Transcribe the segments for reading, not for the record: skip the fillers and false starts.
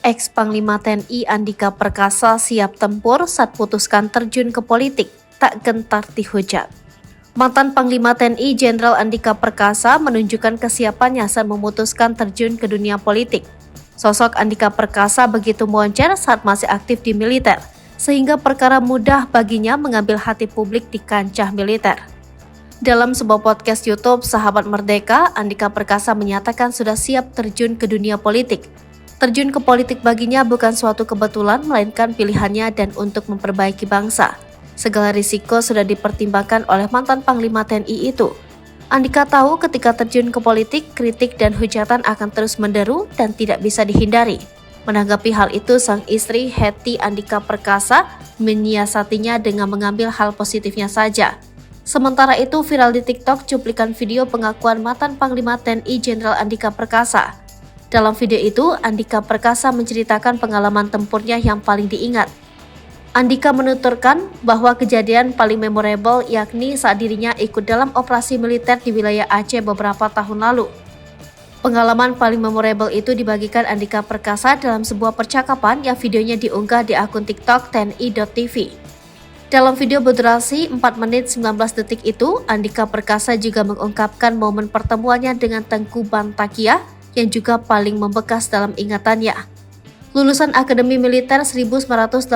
Ex-Panglima TNI Andika Perkasa siap tempur saat putuskan terjun ke politik, tak gentar dihujat. Mantan Panglima TNI Jenderal Andika Perkasa menunjukkan kesiapannya saat memutuskan terjun ke dunia politik. Sosok Andika Perkasa begitu moncer saat masih aktif di militer, sehingga perkara mudah baginya mengambil hati publik di kancah militer. Dalam sebuah podcast YouTube Sahabat Merdeka, Andika Perkasa menyatakan sudah siap terjun ke dunia politik. Terjun ke politik baginya bukan suatu kebetulan, melainkan pilihannya dan untuk memperbaiki bangsa. Segala risiko sudah dipertimbangkan oleh mantan Panglima TNI itu. Andika tahu ketika terjun ke politik, kritik dan hujatan akan terus menderu dan tidak bisa dihindari. Menanggapi hal itu, sang istri Hetty Andika Perkasa menyiasatinya dengan mengambil hal positifnya saja. Sementara itu, viral di TikTok cuplikan video pengakuan mantan Panglima TNI Jenderal Andika Perkasa. Dalam video itu, Andika Perkasa menceritakan pengalaman tempurnya yang paling diingat. Andika menuturkan bahwa kejadian paling memorable yakni saat dirinya ikut dalam operasi militer di wilayah Aceh beberapa tahun lalu. Pengalaman paling memorable itu dibagikan Andika Perkasa dalam sebuah percakapan yang videonya diunggah di akun TikTok TNI.tv. Dalam video berdurasi 4 menit 19 detik itu, Andika Perkasa juga mengungkapkan momen pertemuannya dengan Tengku Bantakia yang juga paling membekas dalam ingatannya. Lulusan Akademi Militer 1987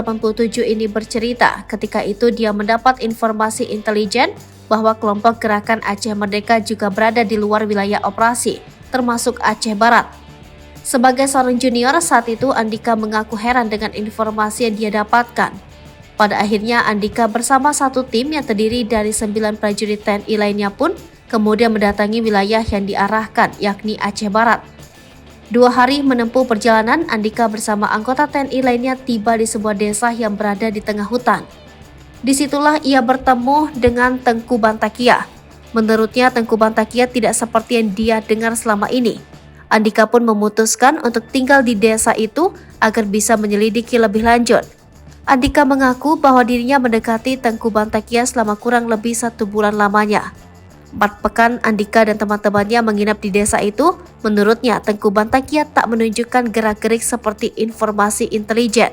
ini bercerita ketika itu dia mendapat informasi intelijen bahwa kelompok Gerakan Aceh Merdeka juga berada di luar wilayah operasi, termasuk Aceh Barat. Sebagai seorang junior saat itu, Andika mengaku heran dengan informasi yang dia dapatkan. Pada akhirnya, Andika bersama satu tim yang terdiri dari 9 prajurit TNI lainnya pun kemudian mendatangi wilayah yang diarahkan, yakni Aceh Barat. 2 hari menempuh perjalanan, Andika bersama anggota TNI lainnya tiba di sebuah desa yang berada di tengah hutan. Disitulah ia bertemu dengan Tengku Bantakia. Menurutnya, Tengku Bantakia tidak seperti yang dia dengar selama ini. Andika pun memutuskan untuk tinggal di desa itu agar bisa menyelidiki lebih lanjut. Andika mengaku bahwa dirinya mendekati Tengku Bantakia selama kurang lebih 1 bulan lamanya. 4 pekan Andika dan teman-temannya menginap di desa itu. Menurutnya, Tengku Bantakia tak menunjukkan gerak-gerik seperti informasi intelijen.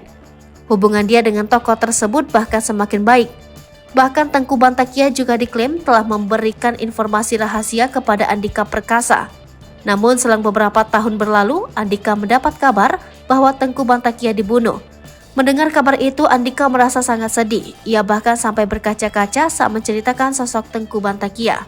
Hubungan dia dengan tokoh tersebut bahkan semakin baik. Bahkan Tengku Bantakia juga diklaim telah memberikan informasi rahasia kepada Andika Perkasa. Namun selang beberapa tahun berlalu, Andika mendapat kabar bahwa Tengku Bantakia dibunuh. Mendengar kabar itu, Andika merasa sangat sedih. Ia bahkan sampai berkaca-kaca saat menceritakan sosok Tengku Bantakia.